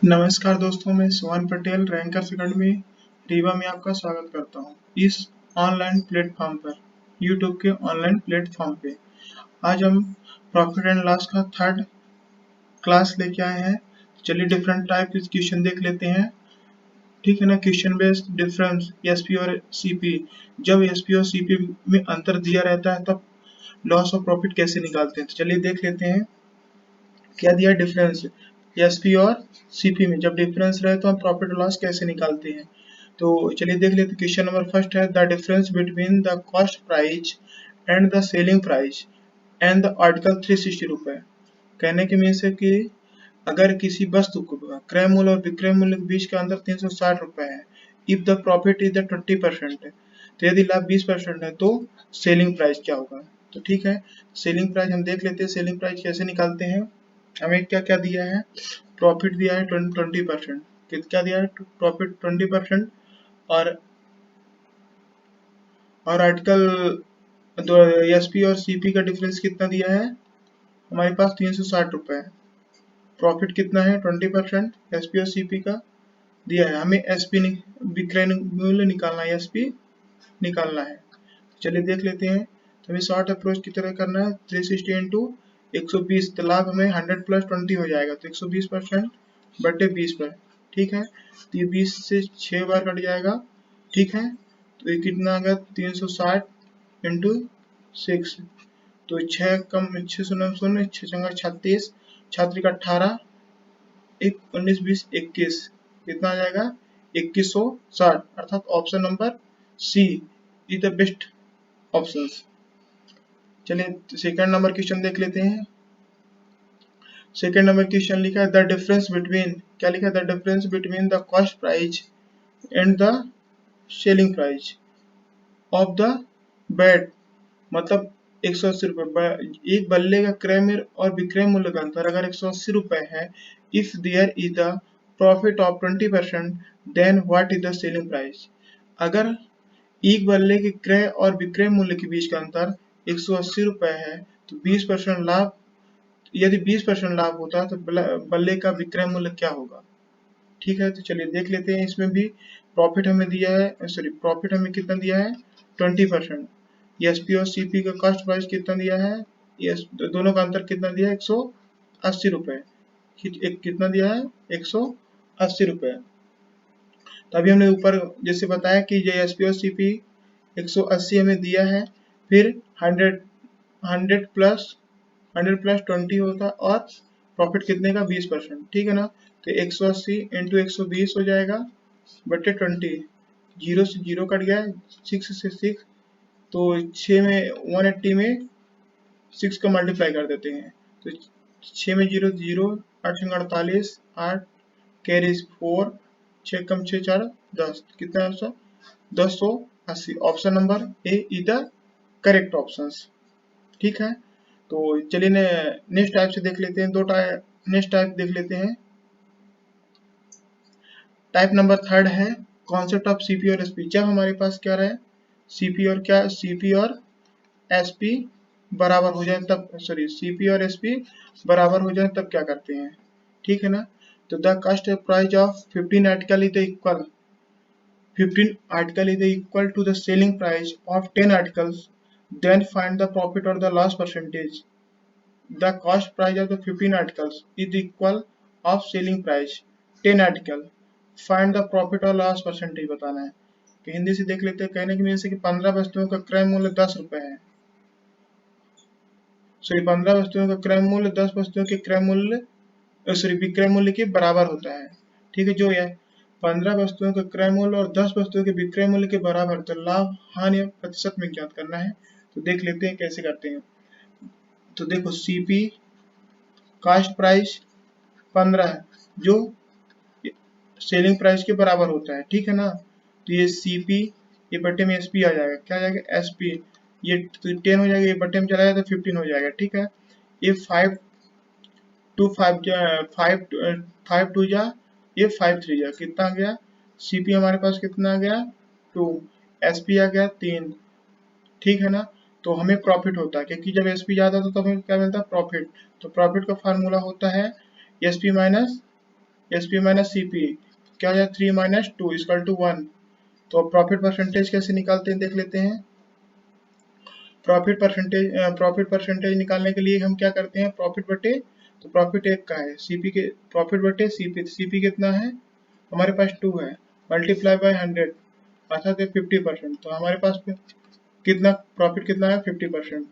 नमस्कार दोस्तों, मैं सुहान पटेल रैंकर्स अकेडमी रीवा में आपका स्वागत करता हूं। इस ऑनलाइन प्लेटफॉर्म पर यूट्यूब के ऑनलाइन प्लेटफॉर्म पे आज हम प्रॉफिट एंड लॉस का थर्ड क्लास लेके आए हैं। चलिए डिफरेंट टाइप के क्वेश्चन देख लेते हैं। ठीक है ना। क्वेश्चन बेस्ड डिफरेंस एसपी और सीपी। जब एसपी और सीपी में अंतर दिया रहता है तब लॉस और प्रॉफिट कैसे निकालते हैं। तो चलिए देख लेते हैं क्या दिया डिफरेंस एसपी और सीपी में। जब डिफरेंस रहे तो हम प्रॉफिट और लॉस कैसे निकालते हैं। तो चलिए देख लेते हैं। क्वेश्चन नंबर फर्स्ट है the difference between the cost price and the selling price and the article 360 रुपए। कहने के मीन है कि अगर किसी वस्तु को क्रय मूल्य और विक्रय मूल्य के बीच का अंतर 360 रुपए है, if the profit is the 20%, तो यदि लाभ 20% है तो सेलिंग प्राइस क्या होगा। तो ठीक है, सेलिंग प्राइस हम देख लेते हैं। सेलिंग प्राइस कैसे निकालते हैं। हमें क्या क्या दिया है। प्रॉफिट दिया है 20%। क्या दिया है। प्रॉफिट 20%। और आर्टिकल एसपी और सीपी का डिफरेंस कितना दिया है। हमारे पास 360 रुपए है। प्रॉफिट कितना है 20%। एसपी और सीपी का दिया है। हमें एसपी विक्रय मूल्य निकालना है, एसपी निकालना है। चलिए देख लेते हैं। तो हमें शॉर्ट अप्रोच की तरह करना है। 360 इंटू 120, तो लाभ हमें 100 प्लस 20 हो जाएगा, तो 120% बटे 20 पर। ठीक है, तो ये 20 से 6 बार कट जाएगा। ठीक है, तो ये कितना आ गया 360 इंटू 6। तो 6 कम 6 शून्य शून्य 6 चंगा 36, 6 18, 19 20 21, कितना आ जाएगा 2160। अर्थात option number C is the best option. चलिए सेकंड नंबर क्वेश्चन देख लेते हैं। सेकंड नंबर क्वेश्चन लिखा है द डिफरेंस बिटवीन, क्या लिखा है, the difference between the cost price and the selling price of the bat. मतलब 180 रुपए। एक बल्ले का क्रय मूल्य और विक्रय मूल्य का अंतर अगर 180 रुपए है, if there is the profit of 20%, then what is the selling price. अगर एक बल्ले के क्रय और विक्रय मूल्य के बीच का अंतर 180 रुपए है तो 20% लाभ, यदि 20% लाभ होता है तो बल्ले का विक्रय मूल्य क्या होगा। ठीक है, तो चलिए देख लेते हैं। इसमें भी प्रॉफिट हमें दिया है, सॉरी प्रॉफिट हमें कितना दिया है 20%। एसपी और सीपी का कॉस्ट प्राइस कितना दिया है, दोनों का अंतर कितना दिया है 180 रुपए। कितना दिया है 180 रुपए। तो अभी हमने ऊपर जैसे बताया कि ये एसपी और सीपी 180 हमें दिया है, फिर 100 प्लस 20 होता और प्रॉफिट कितने का 20%। ठीक है ना। तो 180 इंटू 120 हो जाएगा बटे 20। जीरो से जीरो कट गया, 6 से 6, तो 6 में 180 में 6 का मल्टीप्लाई कर देते हैं। तो 6 में 0 0, 8 48, 8 कैरीज 4, 6 कम 6 4 10, कितना है 1080। Option number A is the correct option. ठीक है, तो चलिए नेक्स्ट टाइप से देख लेते हैं। नेक्स्ट टाइप देख लेते हैं। टाइप नंबर थर्ड है कॉन्सेप्ट ऑफ सीपी और एसपी। जब हमारे पास क्या रहे, सीपी और एसपी बराबर हो जाए तब, सॉरी सीपी और एसपी बराबर हो जाए तब क्या करते हैं। ठीक है ना। तो the cost price of 15 article is equal 15 article is equal to the selling price of 10 articles, then find the profit or the loss percentage. The cost price of the 15 articles is equal of selling price 10 article. Find the profit or loss percentage बताना है। तो हिंदी से देख लेते हैं। कहने की mean से कि 15 वस्तुओं का क्रय मूल्य 10 रुपए है। सॉरी 15 वस्तुओं का क्रय मूल्य 10 वस्तुओं के क्रय मूल्य, सॉरी विक्रय मूल्य के बराबर होता है। ठीक है, जो है 15 वस्तुओं का क्रय मूल्य और 10 वस्तुओं के विक्रय मूल्य के बराबर, तो लाभ हानि प्रतिशत में ज्ञात करना है। तो देख लेते हैं कैसे करते हैं। तो देखो सीपी कास्ट प्राइस 15 है जो सेलिंग प्राइस के बराबर होता है। ठीक है ना। तो ये सीपी, ये बट्टे में एसपी आ जाएगा, क्या आ जाएगा एसपी। ये 10 हो जाएगा, ये बट्टे में चला जाएगा तो 15 हो जाएगा। ठीक है, ये 5 टू 5 5 टू जा, ये 5 3 जा, कितना आ गया सीपी हमारे पास कितना आ गया 2, एसपी आ गया 3। ठीक है ना। तो हमें प्रॉफिट होता है क्योंकि जब एसपी ज्यादा था तो हमें क्या मिलता है प्रॉफिट। तो प्रॉफिट का फार्मूला होता है SP minus S P minus C P क्या हो जाए 3 माइनस 2 इक्वल टू 1। तो प्रॉफिट परसेंटेज कैसे निकालते हैं देख लेते हैं। प्रॉफिट परसेंटेज निकालने के लिए हम क्या करते हैं, प्रॉफिट बटे, तो प्रॉफिट एक का है, सीपी के प्रॉफिट बटे सीपी कितना है हमारे पास 2 है, मल्टीप्लाई बाय 100 अर्थात 50%। तो हमारे पास कितना प्रॉफिट कितना है 50%।